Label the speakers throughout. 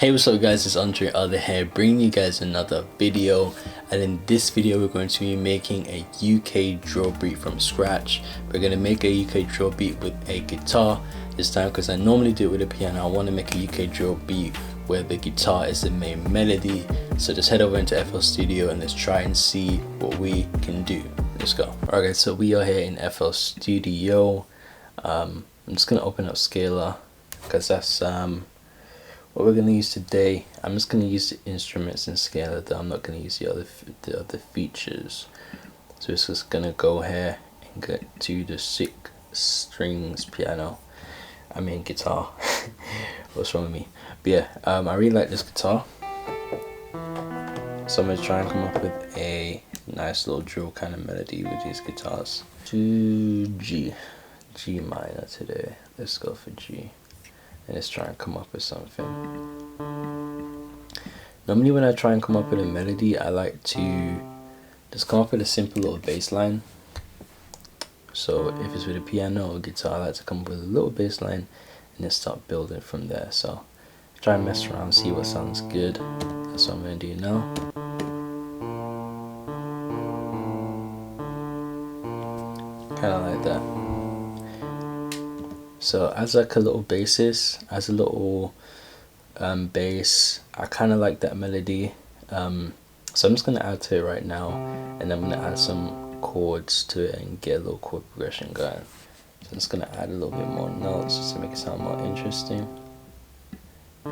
Speaker 1: Hey, what's up guys, it's AndreOth here, bringing you guys another video. And in this video we're going to be making a UK drill beat from scratch. We're going to make a UK drill beat with a guitar this time, because I normally do it with a piano. I want to make a UK drill beat where the guitar is the main melody. So just head over into FL Studio and let's try and see what we can do. Let's go. Alright guys, so we are here in FL Studio. I'm just going to open up Scalar because that's what we're going to use today. I'm just going to use the instruments in Scalar though. I'm not going to use the other features. So it's just going to go here and get to the 6 strings piano. I mean guitar. What's wrong with me? But yeah, I really like this guitar. So I'm going to try and come up with a nice little drill kind of melody with these guitars. To G minor today. Let's go for G. And let's try and come up with something. Normally when I try and come up with a melody, I like to just come up with a simple little bass line. So if it's with a piano or guitar, I like to come up with a little bass line and then start building from there. So try and mess around, see what sounds good. That's what I'm going to do now. Kind of like that. So as like a little basis, as a little bass, I kind of like that melody. So I'm just going to add to it right now, and I'm going to add some chords to it and get a little chord progression going. So I'm just going to add a little bit more notes just to make it sound more interesting. I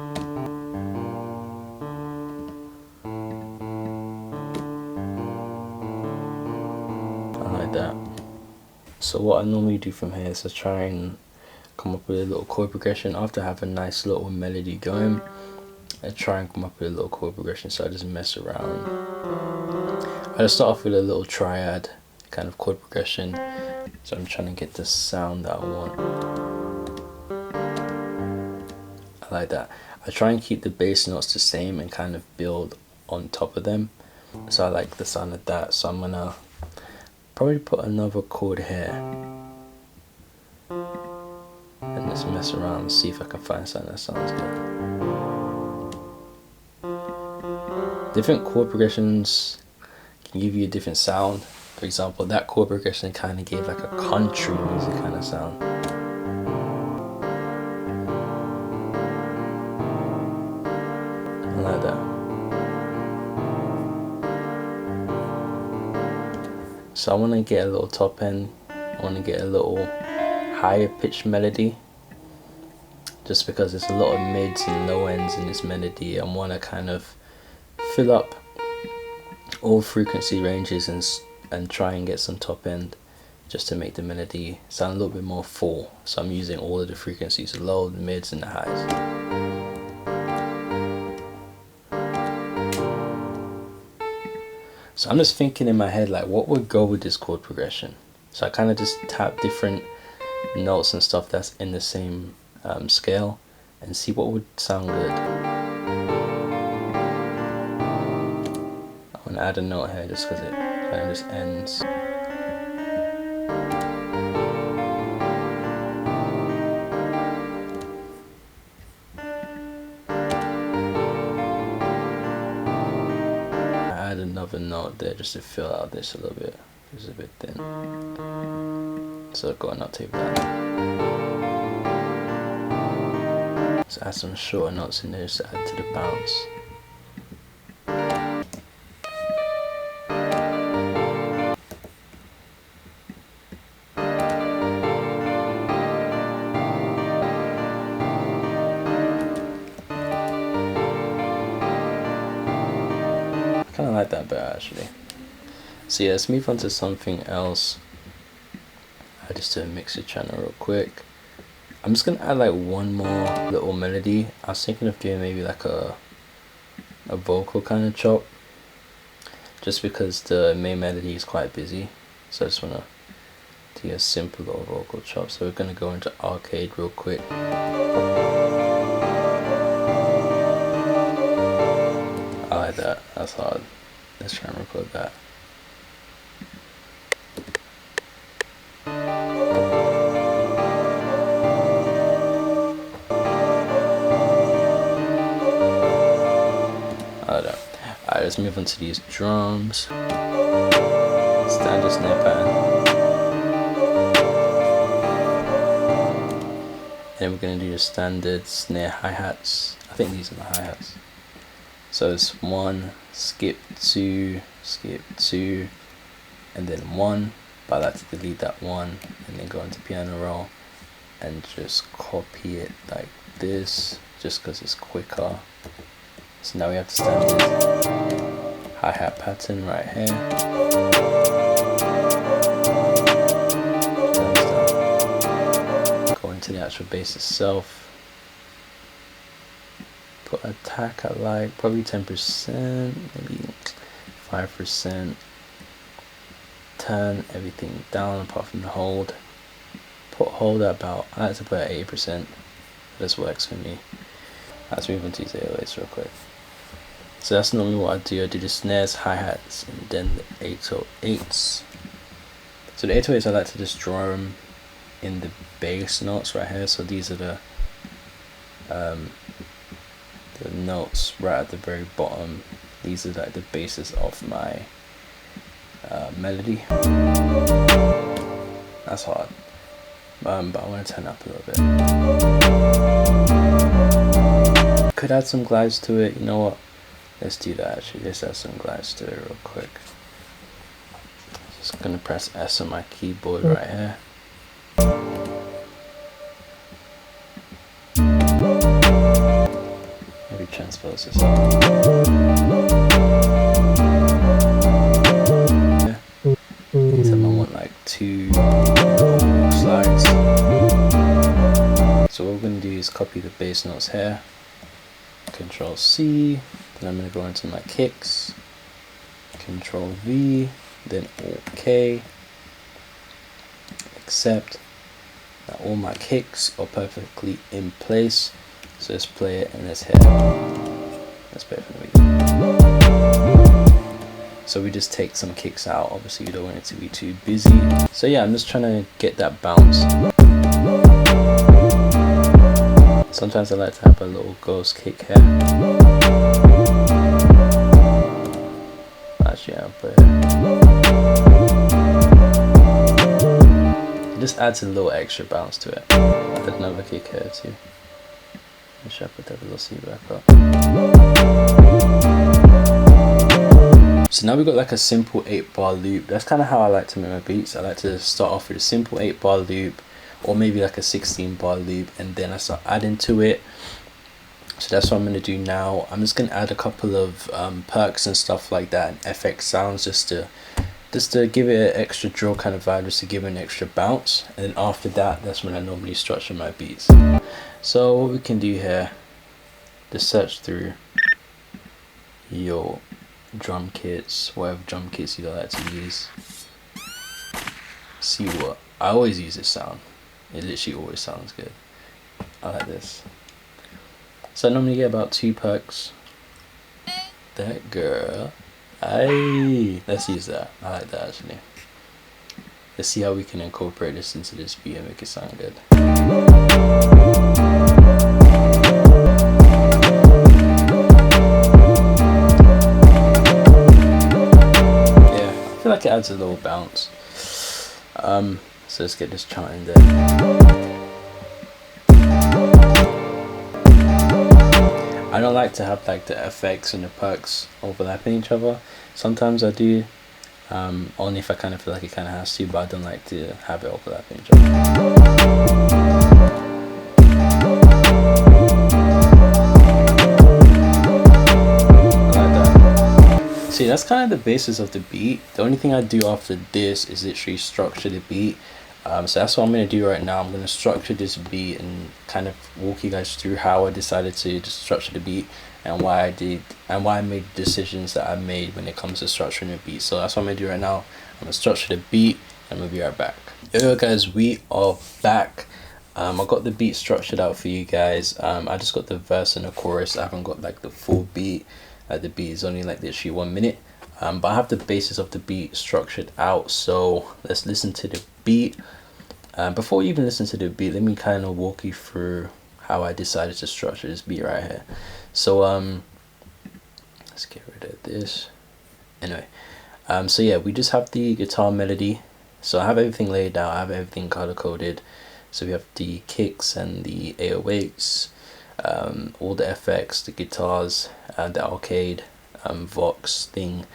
Speaker 1: like that. So what I normally do from here is to try and come up with a little chord progression. After I have a nice little melody going, I try and come up with a little chord progression, so I just mess around. I just start off with a little triad kind of chord progression, so I'm trying to get the sound that I want. I like that. I try and keep the bass notes the same and kind of build on top of them, so I like the sound of that. So I'm gonna probably put another chord here and just mess around and see if I can find something that sounds good. Different chord progressions can give you a different sound. For example, that chord progression kind of gave like a country music kind of sound. I like that. So I want to get a little top end. I want to get a little higher pitched melody, just because there's a lot of mids and low ends in this melody. I want to kind of fill up all frequency ranges and try and get some top end, just to make the melody sound a little bit more full. So I'm using all of the frequencies, the low, the mids and the highs. So I'm just thinking in my head like what would go with this chord progression. So I kind of just tap different notes and stuff that's in the same scale and see what would sound good. I'm gonna add a note here just because it kind of just ends. I add another note there just to fill out this a little bit. It's a bit thin. So go and octave down. Let's add some shorter notes in there just to add to the bounce. I kind of like that better actually. So yeah, let's move on to something else. I just do a mixer channel real quick. I'm just gonna add like one more little melody. I was thinking of doing maybe like a vocal kind of chop, just because the main melody is quite busy. So I just wanna do a simple little vocal chop. So we're gonna go into arcade real quick. I like that. That's hard. Let's try and record that. let's move on to these drums. Standard snare pattern. And we're going to do the standard snare hi-hats. I think these are my hi-hats. So it's 1, skip 2, skip 2, and then 1. But I like to delete that 1 and then go into piano roll and just copy it like this, just because it's quicker. So now we have the standard hi-hat pattern right here. Go into the actual bass itself. Put attack at like probably 10%, maybe 5%. Turn everything down apart from the hold. Put hold at about, I like to put at 80%. This works for me. Let's move on to these 808s real quick. So that's normally what I do. I do the snares, hi-hats, and then the 808s. So the 808s I like to just draw them in the bass notes right here. So these are the notes right at the very bottom. These are like the bases of my melody. That's hard, but I want to turn up a little bit. Could add some glides to it. You know what? Let's do that actually. Let's add some glides to it real quick. Just gonna press S on my keyboard right here. Maybe transpose this up. Yeah. Anytime I want like 2 slides. So what we're gonna do is copy the bass notes here. Control C. Then I'm gonna go into my kicks. Control V. Then OK. Accept. Now all my kicks are perfectly in place. So let's play it and let's hit it. Let's play it from the beginning. So we just take some kicks out. Obviously you don't want it to be too busy. So yeah, I'm just trying to get that bounce. Sometimes I like to have a little ghost kick here. Actually, I'll put it. It just adds a little extra bounce to it. I'll put another kick here too. Make sure I put that little C back up. So now we've got like a simple 8-bar loop. That's kind of how I like to make my beats. I like to start off with a simple 8-bar loop, or maybe like a 16-bar loop, and then I start adding to it. So that's what I'm going to do now. I'm just going to add a couple of perks and stuff like that, and FX sounds, just to give it an extra drill kind of vibe, just to give it an extra bounce. And then after that, that's when I normally structure my beats. So what we can do here, just search through your drum kits, whatever drum kits you like to use. See what I always use this sound. It literally always sounds good. I like this. So I normally get about 2 perks. That girl. Aye. Let's use that. I like that actually. Let's see how we can incorporate this into this beat and make it sound good. Yeah, I feel like it adds a little bounce. So let's get this chant in there. I don't like to have like the effects and the perks overlapping each other. Sometimes I do, only if I kind of feel like it kind of has to, but I don't like to have it overlapping each other. I like that. See, that's kind of the basis of the beat. The only thing I do after this is literally structure the beat. So that's what I'm going to do right now. I'm going to structure this beat and kind of walk you guys through how I decided to just structure the beat, and why I did, and why I made the decisions that I made when it comes to structuring the beat. So that's what I'm going to do right now. I'm going to structure the beat and we'll be right back. Yo guys, we are back. I got the beat structured out for you guys. I just got the verse and the chorus. I haven't got like the full beat. The beat is only like literally 1 minute. But I have the basis of the beat structured out. So let's listen to the beat. Before we even listen to the beat, let me kind of walk you through how I decided to structure this beat right here. So let's get rid of this. Anyway, so yeah, we just have the guitar melody. So I have everything laid out, I have everything color coded. So we have the kicks and the 808s, all the effects, the guitars, the arcade, Vox thing.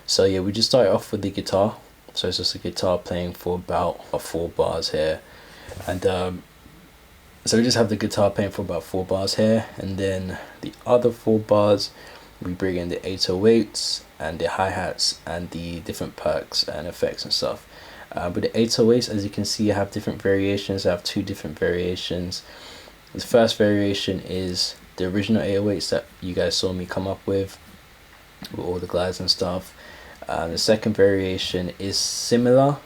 Speaker 1: So yeah, we just start off with the guitar. So it's just a guitar playing for about 4 bars here, and so we just have the guitar playing for about 4 bars here, and then the other 4 bars we bring in the 808s and the hi-hats and the different perks and effects and stuff. But the 808s, as you can see, I have different variations. I have 2 different variations. The first variation is the original 808s that you guys saw me come up with all the glides and stuff. The second variation is similar,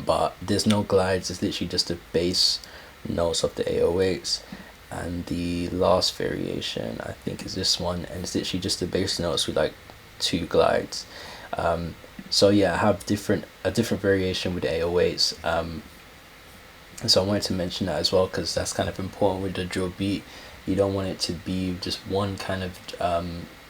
Speaker 1: but there's no glides. It's literally just the bass notes of the 808s. And the last variation, I think, is this one, and it's literally just the bass notes with like 2 glides. So yeah, I have a different variation with the 808s. So I wanted to mention that as well, because that's kind of important with the drill beat. You don't want it to be just one kind of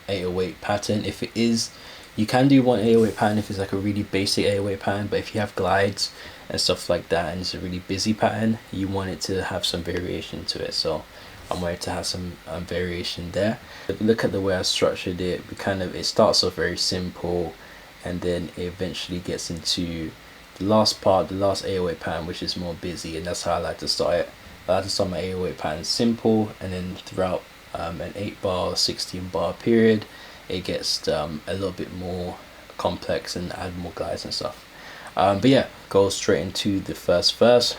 Speaker 1: 808 pattern. If it is, you can do one 808 pattern if it's like a really basic 808 pattern, but if you have glides and stuff like that and it's a really busy pattern, you want it to have some variation to it. So I wanted to have some variation there. If you look at the way I structured it, it starts off very simple, and then it eventually gets into the last part, the last 808 pattern, which is more busy, and that's how I like to start it. I like to start my 808 pattern simple, and then throughout an 8 bar, 16 bar period, it gets a little bit more complex and add more glides and stuff. But yeah, go straight into the first verse.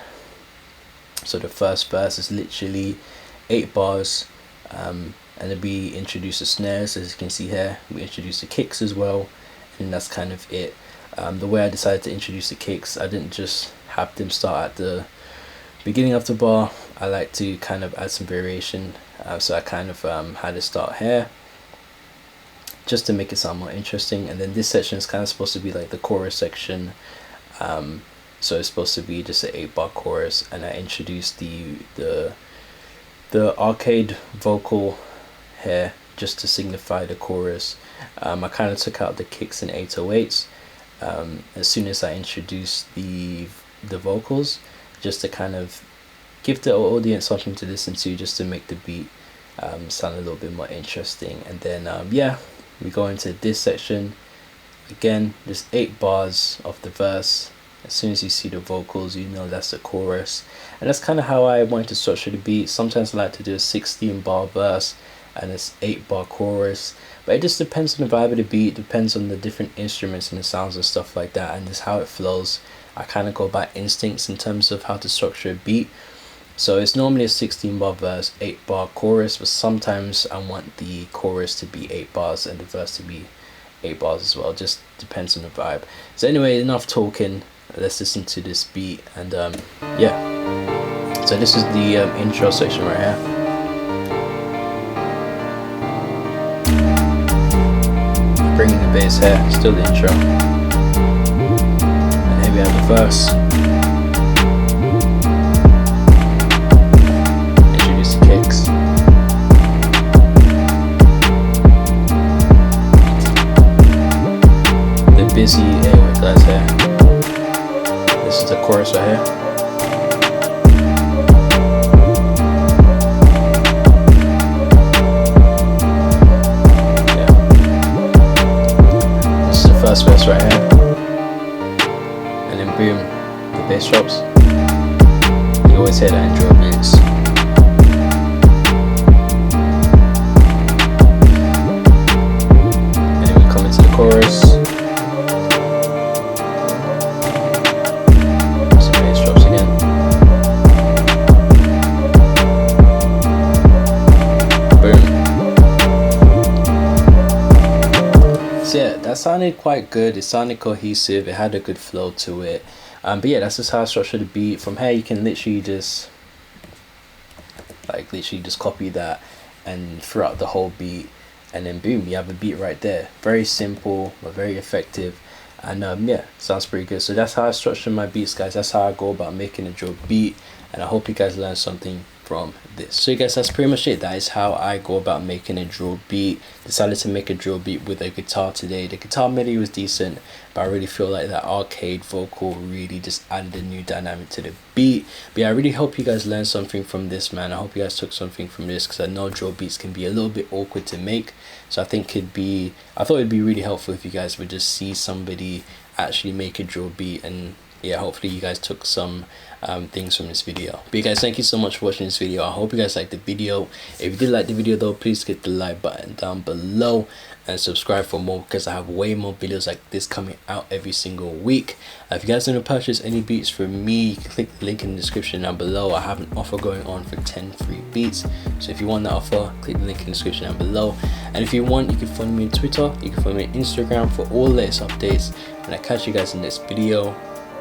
Speaker 1: So the first verse is literally 8 bars, and then we introduce the snares, as you can see here. We introduce the kicks as well, and that's kind of it. The way I decided to introduce the kicks, I didn't just have them start at the beginning of the bar. I like to kind of add some variation, so I kind of had it start here just to make it sound more interesting. And then this section is kind of supposed to be like the chorus section, so it's supposed to be just an 8 bar chorus, and I introduced the arcade vocal here just to signify the chorus. I kind of took out the kicks and 808s as soon as I introduced the vocals, just to kind of give the audience something to listen to, just to make the beat sound a little bit more interesting. And then yeah, we go into this section again, just 8 bars of the verse. As soon as you see the vocals, you know that's the chorus, and that's kind of how I want to structure the beat. Sometimes I like to do a 16 bar verse and it's 8 bar chorus, but it just depends on the vibe of the beat, depends on the different instruments and the sounds and stuff like that, and just how it flows. I kind of go by instincts in terms of how to structure a beat. So it's normally a 16 bar verse, 8 bar chorus, but sometimes I want the chorus to be 8 bars and the verse to be 8 bars as well. Just depends on the vibe. So anyway, enough talking, let's listen to this beat. And yeah, so this is the intro section right here. Bringing the bass here, still the intro, and here we have the verse. Introduce the kicks. The busy 808 guys here. This is the chorus right here. First verse right here, and then boom, the bass drops. You always hear that in drill beats. And then we come into the chorus. So the bass drops again. Boom. So yeah, that sounded quite good. It sounded cohesive, it had a good flow to it. But yeah, that's just how I structured the beat. From here you can literally just copy that and throughout the whole beat, and then boom, you have a beat right there. Very simple but very effective, and yeah, sounds pretty good. So that's how I structure my beats, guys. That's how I go about making a drill beat, and I hope you guys learned something from from this. So guys, that's pretty much it. That is how I go about making a drill beat. Decided to make a drill beat with a guitar today. The guitar melody was decent, but I really feel like that arcade vocal really just added a new dynamic to the beat. But yeah, I really hope you guys learned something from this, man. I hope you guys took something from this, because I know drill beats can be a little bit awkward to make. So I thought it'd be really helpful if you guys would just see somebody actually make a drill beat. And yeah, hopefully you guys took some things from this video. But you guys, thank you so much for watching this video. I hope you guys liked the video. If you did like the video though, please hit the like button down below and subscribe for more, because I have way more videos like this coming out every single week. If you guys want to purchase any beats from me, you can click the link in the description down below. I have an offer going on for 10 free beats, so if you want that offer, click the link in the description down below. And if you want, you can follow me on Twitter, you can follow me on Instagram for all the latest updates, and I'll catch you guys in the next video.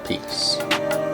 Speaker 1: Peace.